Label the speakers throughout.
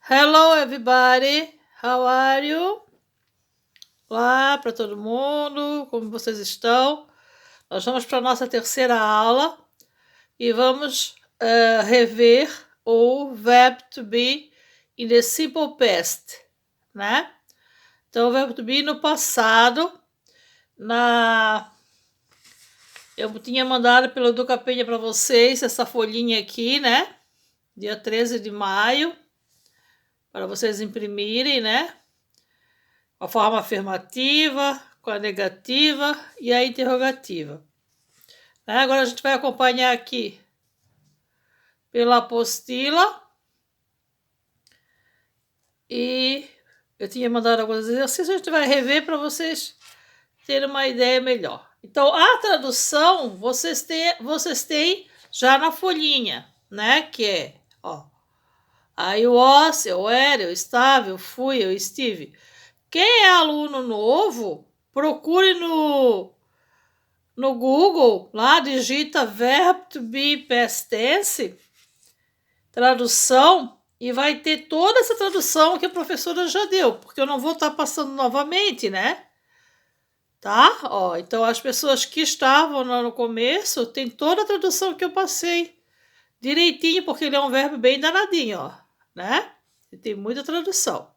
Speaker 1: Hello, everybody. How are you? Olá para todo mundo, como vocês estão? Nós vamos para a nossa terceira aula e vamos rever o verb to be in the simple past, né? Então, o verbo to be no passado, eu tinha mandado pelo Duca Penha para vocês essa folhinha aqui, né? Dia 13 de maio, para vocês imprimirem, né? Com a forma afirmativa, com a negativa e a interrogativa. Agora a gente vai acompanhar aqui pela apostila. E eu tinha mandado alguns exercícios, a gente vai rever para vocês terem uma ideia melhor. Então, a tradução vocês têm já na folhinha, né? Que é, ó, I was, eu era, eu estava, eu fui, eu estive. Quem é aluno novo, procure no Google, lá digita verb to be past tense, tradução, e vai ter toda essa tradução que a professora já deu, porque eu não vou estar passando novamente, né? Tá? Ó, então, as pessoas que estavam lá no começo, tem toda a tradução que eu passei direitinho, porque ele é um verbo bem danadinho, ó, né? E tem muita tradução.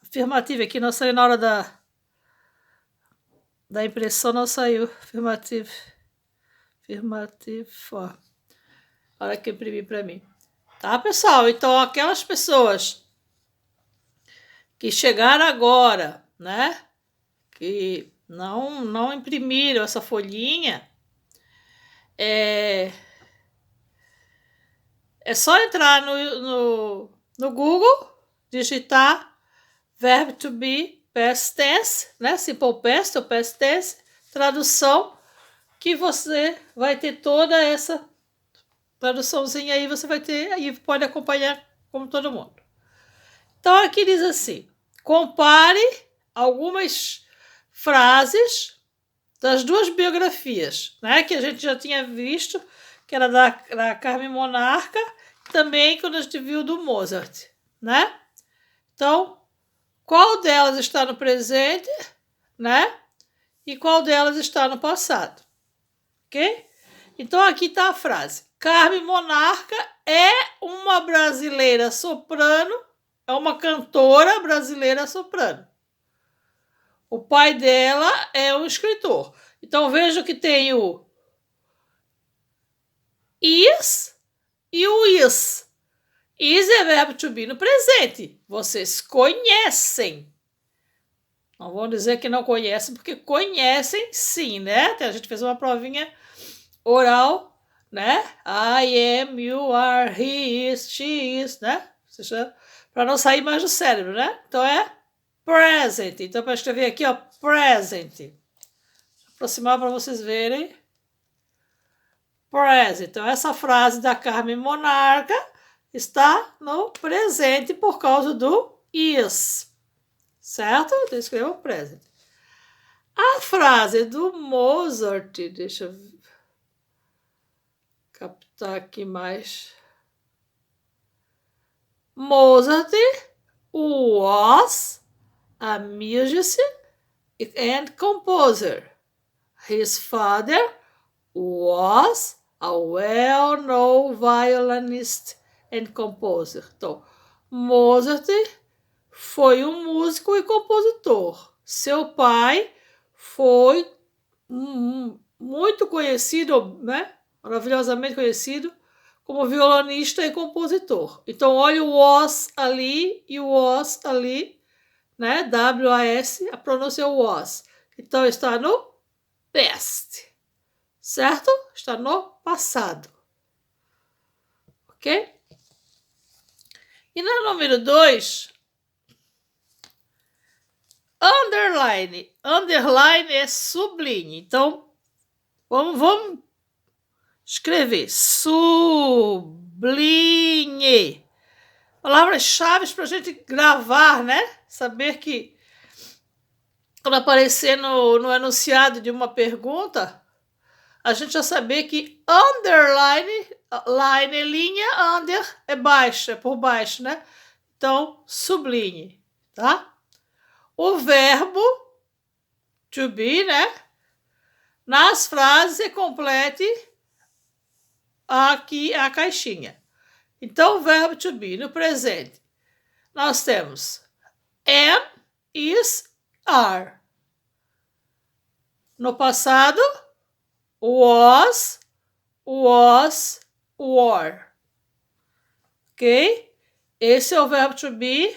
Speaker 1: Afirmativa aqui não saiu na hora da impressão, não saiu. Afirmativo, ó. A hora que eu imprimi para mim. Tá, pessoal? Então, aquelas pessoas que chegaram agora, né? Que não imprimiram essa folhinha, é só entrar no Google, digitar verb to be past tense, né? Simple past ou past tense, tradução, que você vai ter toda essa traduçãozinha aí, você vai ter, aí pode acompanhar como todo mundo. Então aqui diz assim: compare algumas frases das duas biografias, né, que a gente já tinha visto, que era da Carmen Monarca, também quando a gente viu do Mozart, né? Então, qual delas está no presente, né? E qual delas está no passado, ok? Então aqui está a frase: Carmen Monarca é uma brasileira soprano, é uma cantora brasileira soprano. O pai dela é um escritor. Então veja que tem o is e o is. Is é verbo to be no presente. Vocês conhecem. Não vão dizer que não conhecem, porque conhecem sim, né? A gente fez uma provinha oral, né? I am, you are, he is, she is, né? Para não sair mais do cérebro, né? Então é present. Então, para escrever aqui, ó, present. Vou aproximar para vocês verem. Present. Então, essa frase da Carmen Monarca está no presente por causa do is. Certo? Então, escrevo present. A frase do Mozart, deixa eu captar aqui mais. Mozart was a musician and composer. His father was a well-known violinist and composer. Então, Mozart foi um músico e compositor. Seu pai foi muito conhecido, né? Maravilhosamente conhecido como violonista e compositor. Então, olha o was ali e o was ali, né? W-A-S, a pronúncia é was. Então, está no past, certo? Está no passado. Ok? E no número 2, underline. Underline é sublinhe. Então, vamos escrever sublinhe. Palavras-chave para a gente gravar, né? Saber que quando aparecer no enunciado de uma pergunta, a gente já saber que underline, line é linha, under é baixo, é por baixo, né? Então, sublinhe, tá? O verbo to be, né? Nas frases, complete aqui a caixinha. Então, o verbo to be no presente, nós temos am, is, are. No passado, was, were. Ok? Esse é o verbo to be.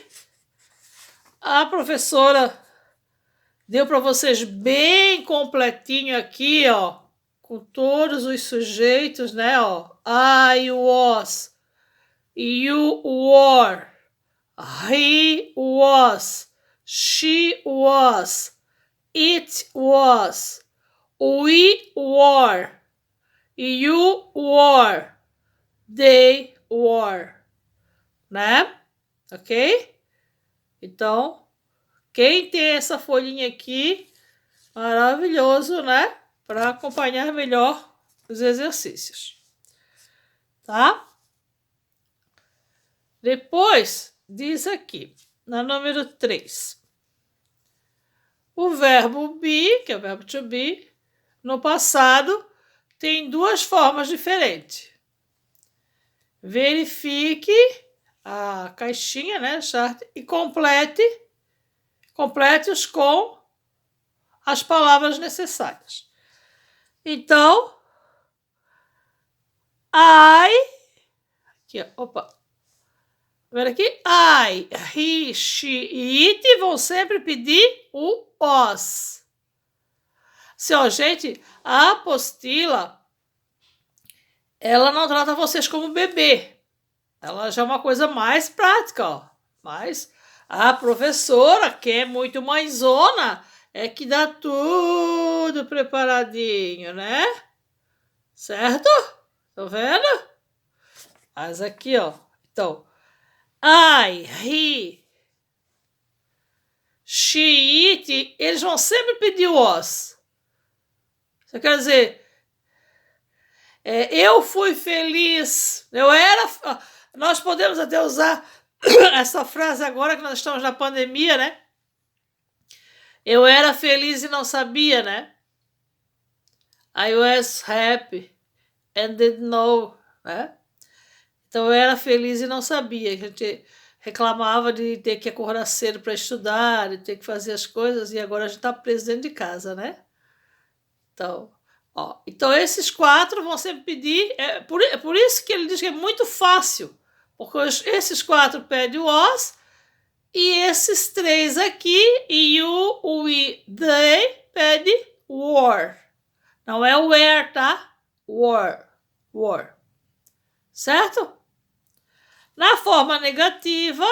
Speaker 1: A professora deu para vocês bem completinho aqui, ó, com todos os sujeitos, né, ó. I was, you were, he was, she was, it was, we were, you were, they were, né? Ok? Então, quem tem essa folhinha aqui, maravilhoso, né? Para acompanhar melhor os exercícios. Tá? Depois, diz aqui, na número 3. O verbo be, que é o verbo to be, no passado, tem duas formas diferentes. Verifique a caixinha, né, chart, e complete-os com as palavras necessárias. Então, aqui, opa, ver aqui, I, he, she e it vão sempre pedir o os. Se, ó, gente, a apostila, ela não trata vocês como bebê. Ela já é uma coisa mais prática, ó. Mas a professora, que é muito mãezona, é que dá tudo preparadinho, né? Certo? Tá vendo? Mas aqui, ó. Então, I, he, she, it, eles vão sempre pedir o os. Você quer dizer, eu fui feliz, eu era... Nós podemos até usar essa frase agora que nós estamos na pandemia, né? Eu era feliz e não sabia, né? I was happy and didn't know, né? Então eu era feliz e não sabia. A gente reclamava de ter que acordar cedo para estudar, de ter que fazer as coisas, e agora a gente está preso dentro de casa, né? Então, ó, então esses 4 vão sempre pedir. É por isso que ele diz que é muito fácil, porque esses 4 pedem o was, e esses 3 aqui, you, we, they, pedem were. Não é where, tá? Were. Certo? Na forma negativa,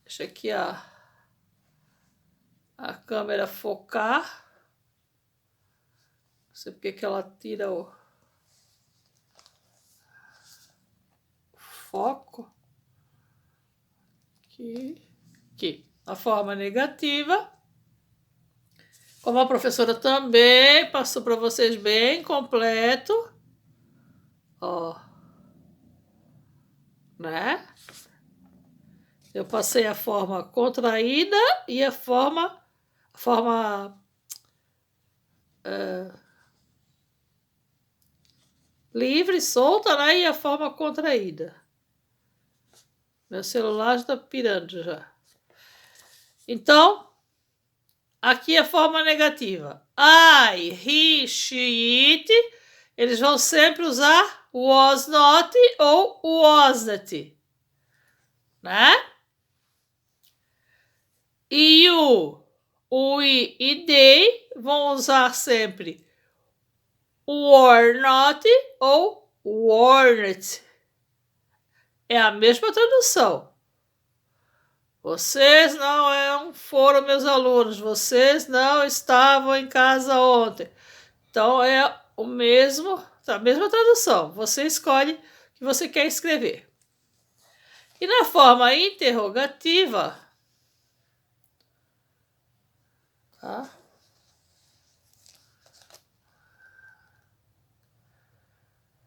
Speaker 1: deixa aqui a câmera focar. Não sei porque que ela tira o foco. Aqui. A forma negativa, como a professora também passou para vocês bem completo, ó, né? Eu passei a forma contraída e a forma livre, solta, né? E a forma contraída. Meu celular já está pirando já. Então, aqui a forma negativa. I, he, she, it. Eles vão sempre usar was not ou wasn't, né? E you, we e they vão usar sempre were not ou weren't. É a mesma tradução. Vocês não foram meus alunos, vocês não estavam em casa ontem. Então é a mesma tradução. Você escolhe o que você quer escrever. E na forma interrogativa, tá?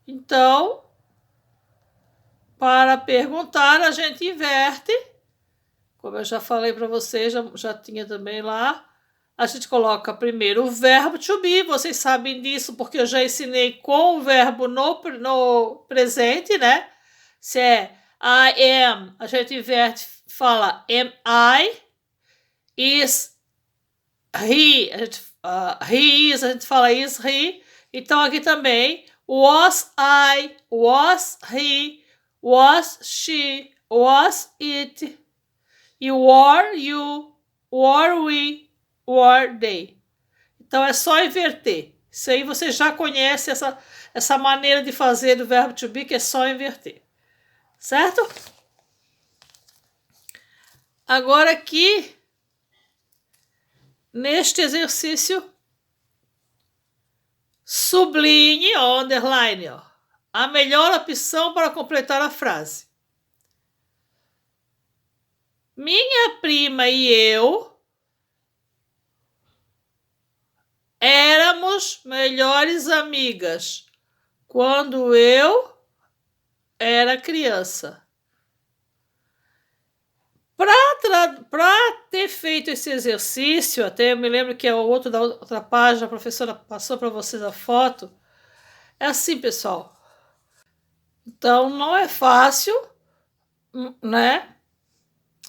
Speaker 1: Então, para perguntar, a gente inverte. Como eu já falei para vocês, já tinha também lá. A gente coloca primeiro o verbo to be. Vocês sabem disso porque eu já ensinei com o verbo no presente, né? Se é I am, a gente inverte, fala am I. Is he, he is, a gente fala is he. Então aqui também, was I, was he, was she, was it, e were you, were we, were they. Então é só inverter. Isso aí você já conhece essa maneira de fazer do verbo to be, que é só inverter. Certo? Agora aqui, neste exercício, sublinhe, underline, a melhor opção para completar a frase. Minha prima e eu éramos melhores amigas quando eu era criança. Para ter feito esse exercício, até eu me lembro que é o outro da outra página, a professora passou para vocês a foto. É assim, pessoal. Então, não é fácil, né?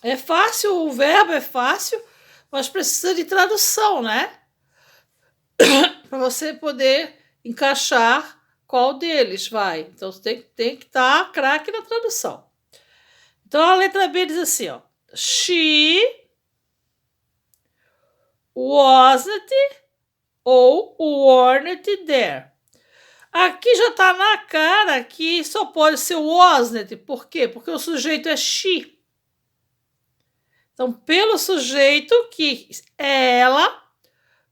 Speaker 1: É fácil, o verbo é fácil, mas precisa de tradução, né? Para você poder encaixar qual deles vai. Então, você tem que estar craque na tradução. Então, a letra B diz assim, She wasn't ou weren't there. Aqui já está na cara que só pode ser wasn't. Por quê? Porque o sujeito é she. Então, pelo sujeito que é ela,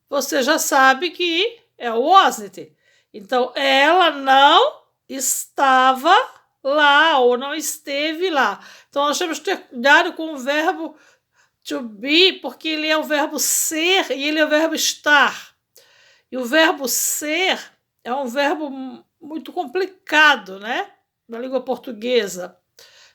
Speaker 1: você já sabe que é wasn't. Então, ela não estava lá ou não esteve lá. Então, nós temos que ter cuidado com o verbo to be, porque ele é o verbo ser e ele é o verbo estar. E o verbo ser é um verbo muito complicado, né? Na língua portuguesa.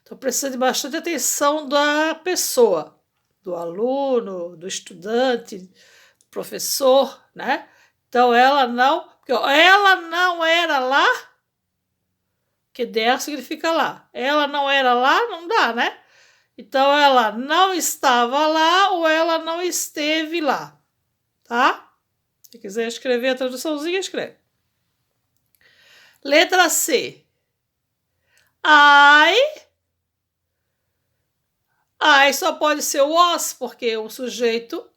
Speaker 1: Então, precisa de bastante atenção da pessoa, do aluno, do estudante, do professor, né? Então, ela não era lá, que der significa lá. Ela não era lá, não dá, né? Então, ela não estava lá ou ela não esteve lá, tá? Se quiser escrever a traduçãozinha, escreve. Letra C. I só pode ser was, porque o sujeito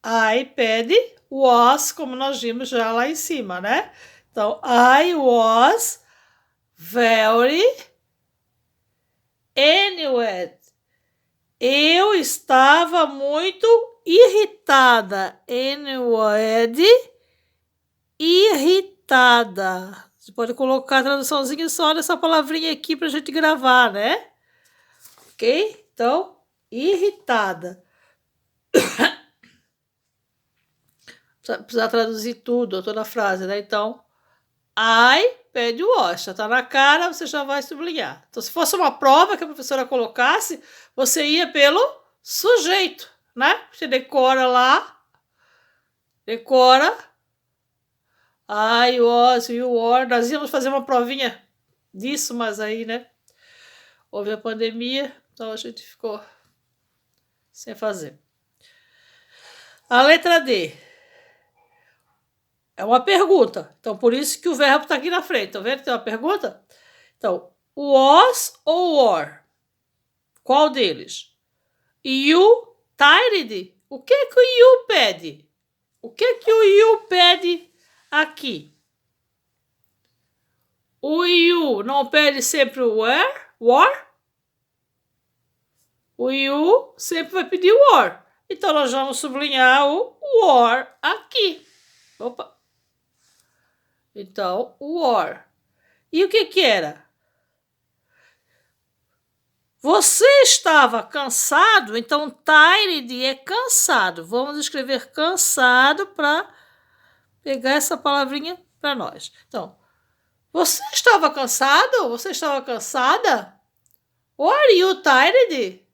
Speaker 1: I pede was, como nós vimos já lá em cima, né? Então, I was very annoyed. Eu estava muito irritada. Annoyed, irritada. Você pode colocar a traduçãozinha só nessa palavrinha aqui para a gente gravar, né? Ok? Então, irritada. Precisa traduzir tudo, toda a frase, né? Então, I pede o was. Já está na cara, você já vai sublinhar. Então, se fosse uma prova que a professora colocasse, você ia pelo sujeito, né? Você decora lá. Decora. I was, you were. Nós íamos fazer uma provinha disso, mas aí, né? Houve a pandemia, então a gente ficou sem fazer. A letra D. É uma pergunta. Então, por isso que o verbo está aqui na frente. Tá vendo? Tem uma pergunta? Então, was ou were? Qual deles? You tired? O que o you pede? O que o you pede aqui? O you não pede sempre o were? O you sempre vai pedir were. Então, nós vamos sublinhar o were aqui. Opa! Então, were. E o que era? Você estava cansado? Então, tired é cansado. Vamos escrever cansado para pegar essa palavrinha para nós. Então, você estava cansado? Você estava cansada? Were you tired?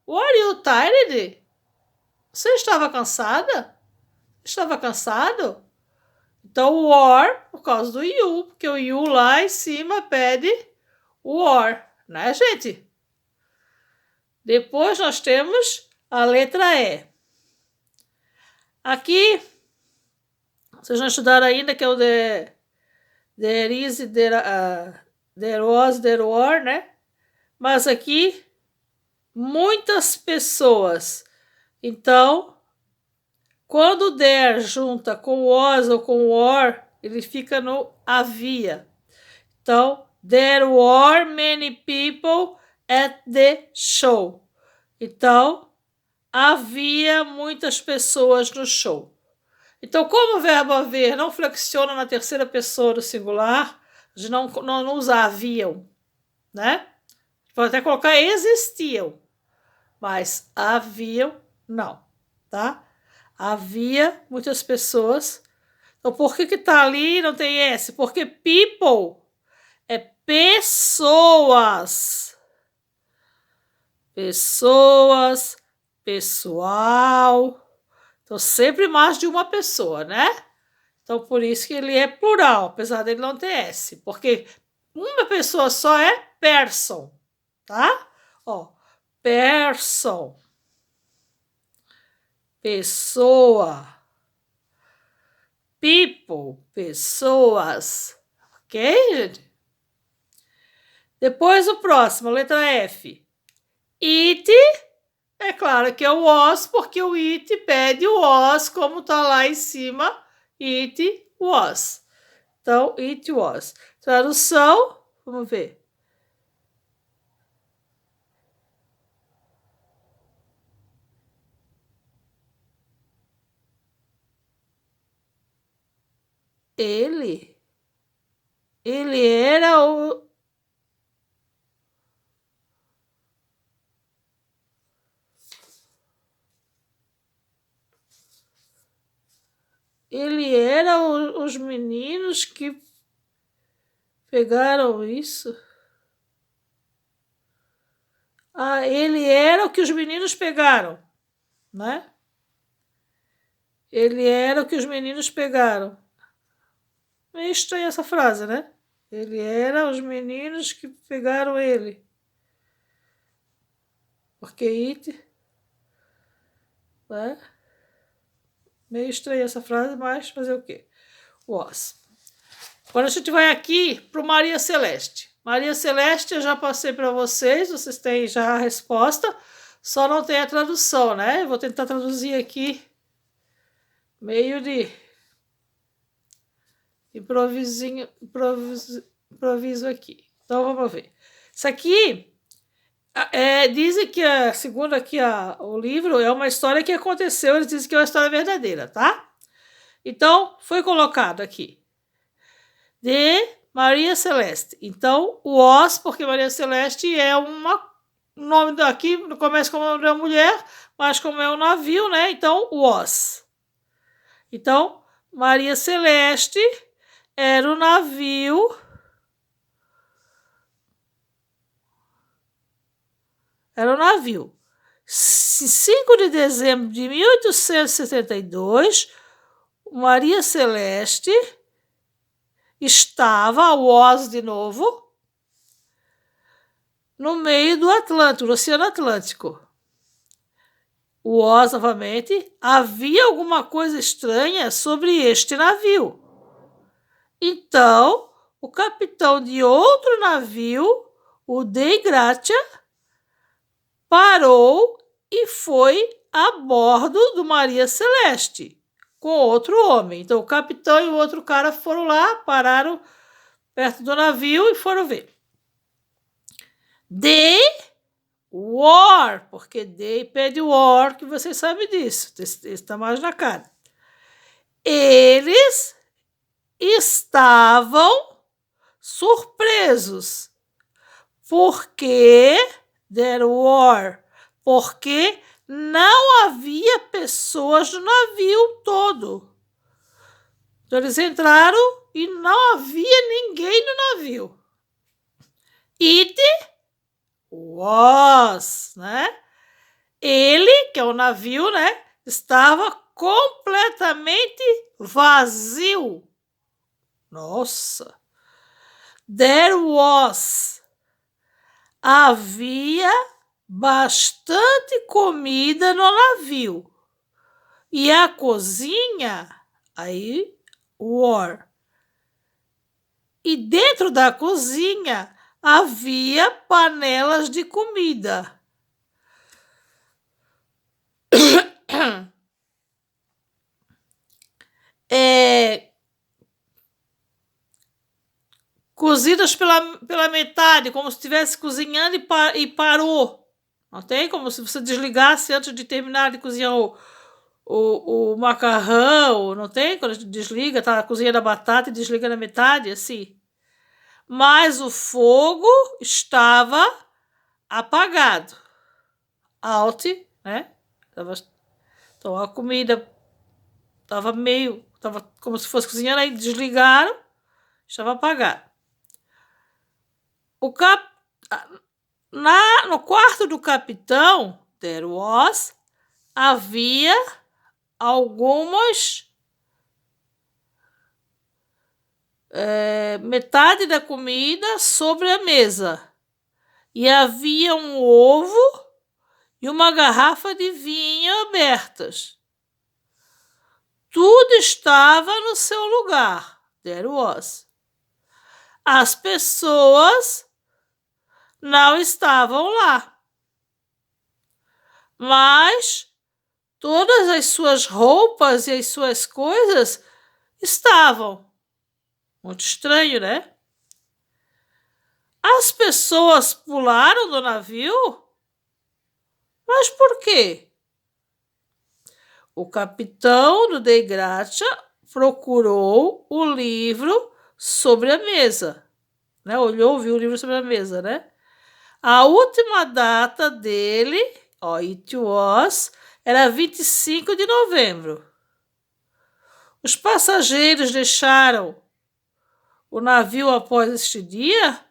Speaker 1: Were you tired? Você estava cansada? Estava cansado? Então, were, por causa do you, porque o you lá em cima pede o were, né, gente? Depois nós temos a letra E. Aqui, vocês não estudaram ainda, que é o there is, there was, there were, né? Mas aqui, muitas pessoas. Então, quando o there junta com was ou com were, ele fica no havia. Então, there were many people at the show. Então, havia muitas pessoas no show. Então, como o verbo haver não flexiona na terceira pessoa do singular, a gente não usa haviam, né? Pode até colocar existiam, mas haviam não, tá? Havia muitas pessoas. Então, por que tá ali e não tem S? Porque people é pessoas. Pessoas, pessoal. Então, sempre mais de uma pessoa, né? Então, por isso que ele é plural, apesar dele não ter S. Porque uma pessoa só é person, tá? Ó, person. Pessoa. People, pessoas. Ok, gente? Depois o próximo, letra F. It, é claro que é o was, porque o it pede o was, como tá lá em cima, it was. Então, it was. Tradução, vamos ver. Ele era o... Ele era os meninos que pegaram isso. Ah, ele era o que os meninos pegaram, né? Ele era o que os meninos pegaram. Meio estranha essa frase, né? Ele era os meninos que pegaram ele. Porque it, né? Meio estranha essa frase, mas fazer o quê? Was. Agora a gente vai aqui para o Maria Celeste. Maria Celeste eu já passei para vocês têm já a resposta, só não tem a tradução, né? Eu vou tentar traduzir aqui, meio de improviso aqui. Então vamos ver. Isso aqui dizem que segundo aqui o livro, é uma história que aconteceu, eles dizem que é uma história verdadeira, tá? Então, foi colocado aqui. De Maria Celeste. Então, was, porque Maria Celeste é um nome daqui, começa como nome da mulher, mas como é um navio, né? Então, was. Então, Maria Celeste era o navio. Era o navio. 5 de dezembro de 1872, Maria Celeste estava, was de novo, no meio do Atlântico, do Oceano Atlântico. Was, novamente, havia alguma coisa estranha sobre este navio. Então, o capitão de outro navio, o Dei Gratia, parou e foi a bordo do Maria Celeste com outro homem. Então, o capitão e o outro cara foram lá, pararam perto do navio e foram ver. They were, porque they pede were, que vocês sabem disso, está mais na cara. Eles estavam surpresos, porque there were, porque não havia pessoas no navio todo. Então, eles entraram e não havia ninguém no navio. It was, né? Ele, que é o navio, né? Estava completamente vazio. Nossa! There was. Havia bastante comida no navio. E a cozinha, aí, war. E dentro da cozinha havia panelas de comida. Cozidas pela metade, como se estivesse cozinhando e parou. Não tem? Como se você desligasse antes de terminar de cozinhar o macarrão, não tem? Quando a gente desliga, tá cozinhando a batata e desliga na metade, assim. Mas o fogo estava apagado. Out, né? Então a comida estava como se fosse cozinhando, aí desligaram, estava apagado. No quarto do capitão, there was, havia algumas metade da comida sobre a mesa. E havia um ovo e uma garrafa de vinho abertas. Tudo estava no seu lugar. There was. As pessoas não estavam lá. Mas todas as suas roupas e as suas coisas estavam. Muito estranho, né? As pessoas pularam do navio? Mas por quê? O capitão do Dei Gratia procurou o livro sobre a mesa. Né? Olhou, viu o livro sobre a mesa, né? A última data dele, it was, era 25 de novembro. Os passageiros deixaram o navio após este dia?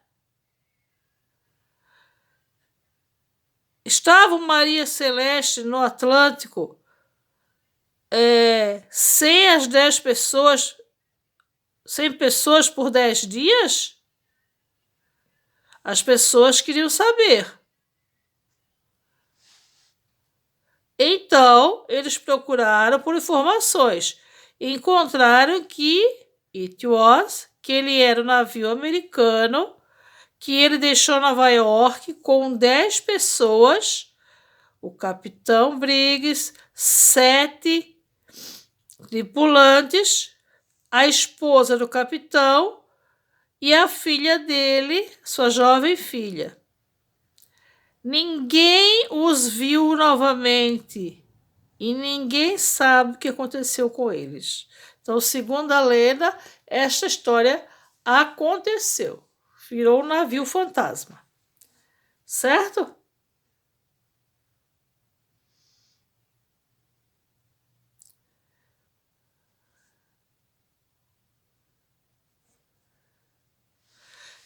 Speaker 1: Estava Maria Celeste no Atlântico sem as 10 pessoas, 100 pessoas por 10 dias? As pessoas queriam saber. Então, eles procuraram por informações e encontraram que que ele era um navio americano, que ele deixou Nova York com 10 pessoas, o capitão Briggs, 7 tripulantes, a esposa do capitão e a filha dele, sua jovem filha. Ninguém os viu novamente e ninguém sabe o que aconteceu com eles. Então, segundo a lenda, esta história aconteceu. Virou um navio fantasma. Certo?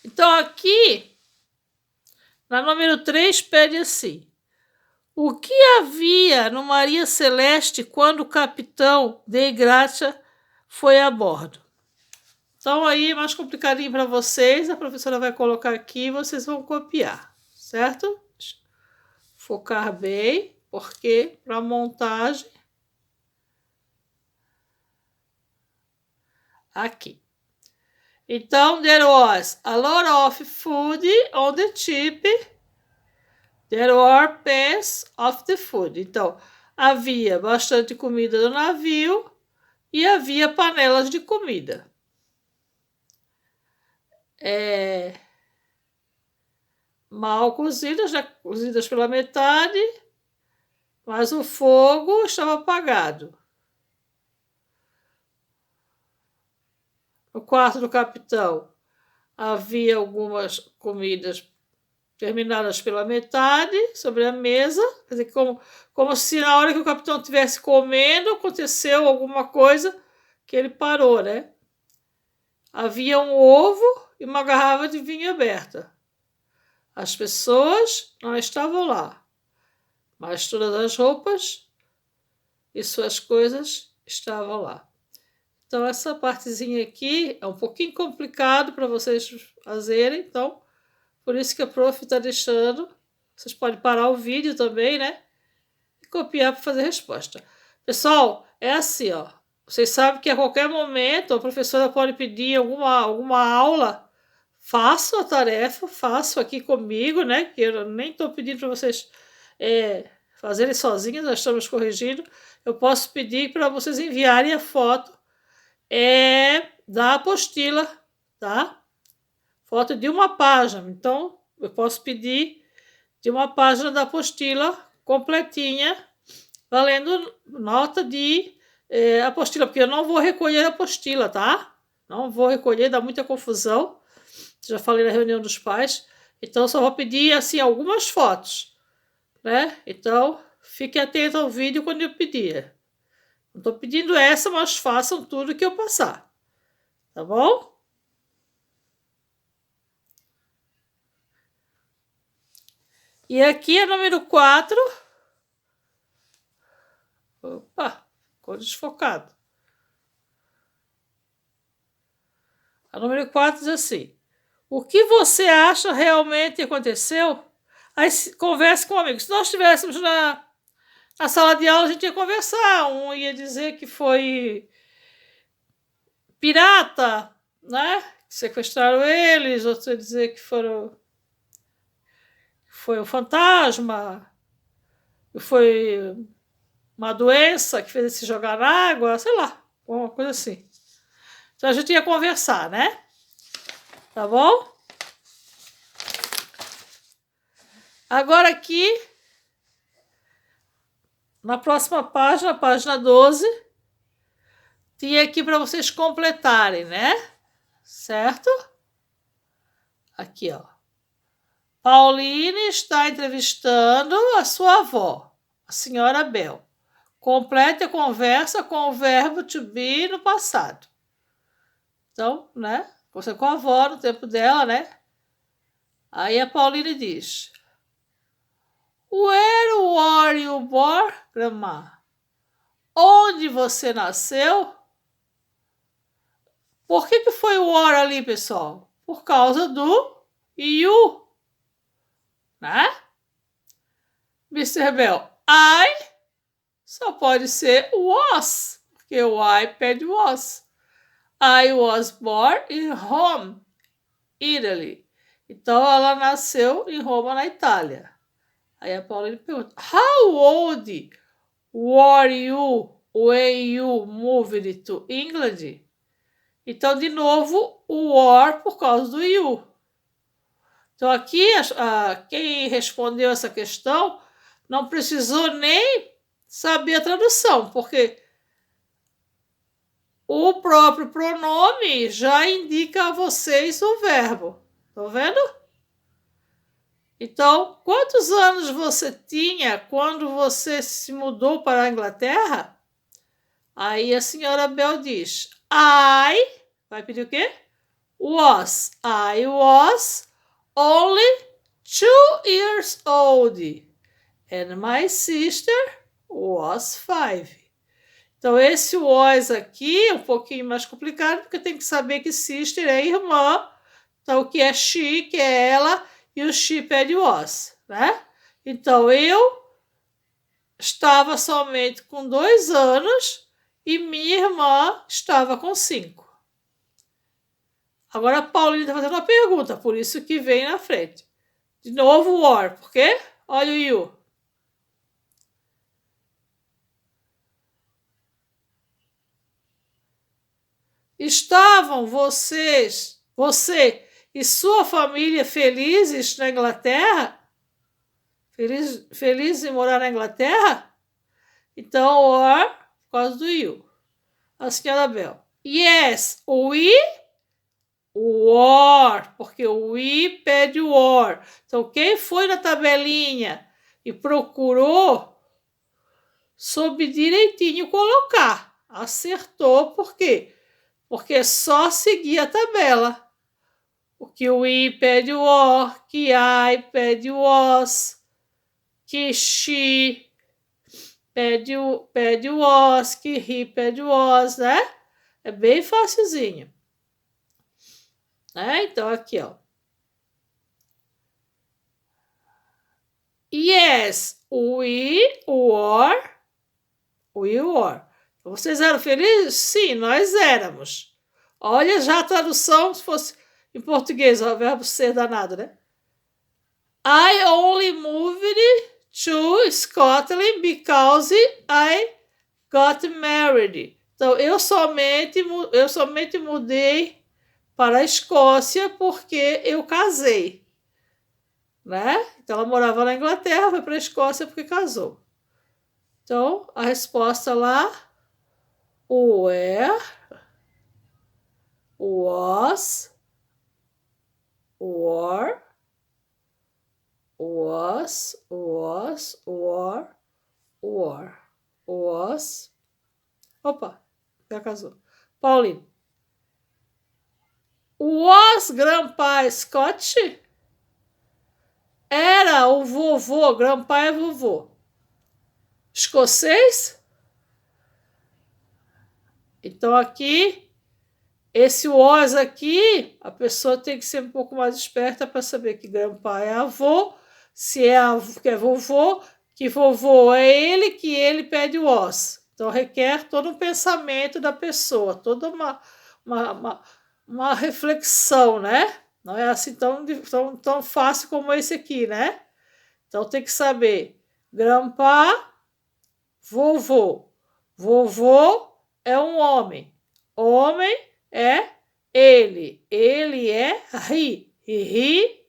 Speaker 1: Então, aqui, na número 3, pede assim: o que havia no Maria Celeste quando o capitão Dei Gratia foi a bordo? Então, aí, mais complicadinho para vocês, a professora vai colocar aqui e vocês vão copiar, certo? Focar bem, porque para montagem, aqui. Então, there was a lot of food on the ship. There were pans of the food. Então, havia bastante comida no navio e havia panelas de comida. Mal cozidas, né? Cozidas pela metade, mas o fogo estava apagado. No quarto do capitão havia algumas comidas terminadas pela metade sobre a mesa, quer dizer, como se na hora que o capitão estivesse comendo aconteceu alguma coisa que ele parou, né? Havia um ovo e uma garrafa de vinho aberta. As pessoas não estavam lá, mas todas as roupas e suas coisas estavam lá. Então, essa partezinha aqui é um pouquinho complicado para vocês fazerem, então, por isso que a prof está deixando. Vocês podem parar o vídeo também, né? E copiar para fazer a resposta. Pessoal, é assim, ó. Vocês sabem que a qualquer momento a professora pode pedir alguma aula. Faço a tarefa, faço aqui comigo, né? Que eu nem estou pedindo para vocês fazerem sozinhos, nós estamos corrigindo. Eu posso pedir para vocês enviarem a foto da apostila, tá? Foto de uma página. Então, eu posso pedir de uma página da apostila completinha, valendo nota de apostila, porque eu não vou recolher a apostila, tá? Não vou recolher, dá muita confusão. Já falei na reunião dos pais. Então, só vou pedir, assim, algumas fotos, né? Então, fique atento ao vídeo quando eu pedir. Não estou pedindo essa, mas façam tudo que eu passar. Tá bom? E aqui é número 4. Opa, ficou desfocado. A número 4 diz assim: o que você acha realmente aconteceu? Aí converse com um amigo. Se nós estivéssemos na sala de aula, a gente ia conversar. Um ia dizer que foi pirata, né? Que sequestraram eles. Outro ia dizer que foi um fantasma. Foi uma doença que fez ele se jogar na água, sei lá, alguma coisa assim. Então a gente ia conversar, né? Tá bom? Agora aqui, na próxima página, página 12, tinha aqui para vocês completarem, né? Certo? Aqui, ó. Pauline está entrevistando a sua avó, a senhora Bel. Complete a conversa com o verbo to be no passado. Então, né? Você com a avó no tempo dela, né? Aí a Pauline diz: Where were you born, grandma? Onde você nasceu? Por que foi o were ali, pessoal? Por causa do you, né? Mr. Bell, I só pode ser was, porque o iPad was. I was born in Rome, Italy. Então, ela nasceu em Roma, na Itália. Aí a Paulina pergunta: How old were you when you moved to England? Então, de novo, o were por causa do you. Então, aqui, quem respondeu essa questão não precisou nem saber a tradução, porque o próprio pronome já indica a vocês o verbo. Estão vendo? Então, quantos anos você tinha quando você se mudou para a Inglaterra? Aí a senhora Bell diz: vai pedir o quê? I was only 2 years old. And my sister was 5. Então, esse was aqui é um pouquinho mais complicado, porque tem que saber que sister é irmã. Então, o que é she, que é ela, e o she pede was, né? Então, eu estava somente com 2 anos e minha irmã estava com 5. Agora, a Paulina está fazendo uma pergunta, por isso que vem na frente. De novo, were, por quê? Olha o you. Estavam você e sua família felizes na Inglaterra? Felizes em morar na Inglaterra? Então, were por causa do you. A senhora Bell: Yes, we were, porque o we pede were. Então, quem foi na tabelinha e procurou, soube direitinho colocar. Acertou, por quê? Porque só seguir a tabela. que o I pede o O, que I pede o OS, que she pede o OS, que he pede o OS, né? É bem facilzinho. Então, aqui, ó. Yes, we were. Vocês eram felizes? Sim, nós éramos. Olha já a tradução, se fosse em português, o verbo ser danado, né? I only moved to Scotland because I got married. Então, eu somente mudei para a Escócia porque eu casei. Né? Então, ela morava na Inglaterra, foi para a Escócia porque casou. Então, a resposta lá, where was opa, já casou. Pauline. Was Grandpa Scott? Era o vovô, Grandpa é vovô. Escocês? Então aqui, esse was aqui, a pessoa tem que ser um pouco mais esperta para saber que Grandpa é avô, se é avô, que é vovô, que vovô é ele, que ele pede o was. Então requer todo um pensamento da pessoa, toda uma reflexão, né? Não é assim tão fácil como esse aqui, né? Então tem que saber Grandpa, vovô. Vovô é um homem. Homem é ele. Ele é he. E he,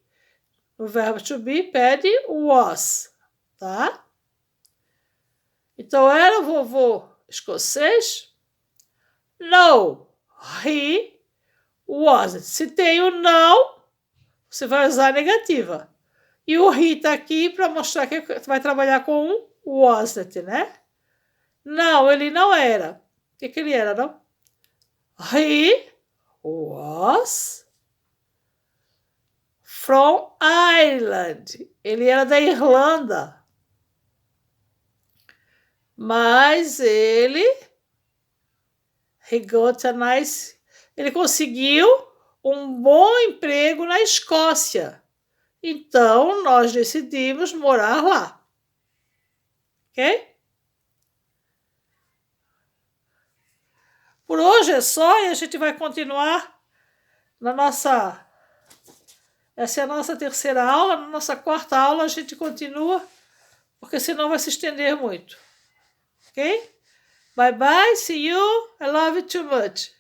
Speaker 1: o verbo to be, pede was. Tá? Então, era o vovô escocês? No. He wasn't. Se tem o não, você vai usar a negativa. E o he está aqui para mostrar que você vai trabalhar com um wasn't, né? Não, ele não era. O que ele era, não? He was from Ireland. Ele era da Irlanda. Mas ele conseguiu um bom emprego na Escócia. Então, nós decidimos morar lá. Ok? Por hoje é só e a gente vai continuar na nossa... Essa é a nossa terceira aula. Na nossa quarta aula a gente continua, porque senão vai se estender muito. Ok? Bye bye, see you. I love you too much.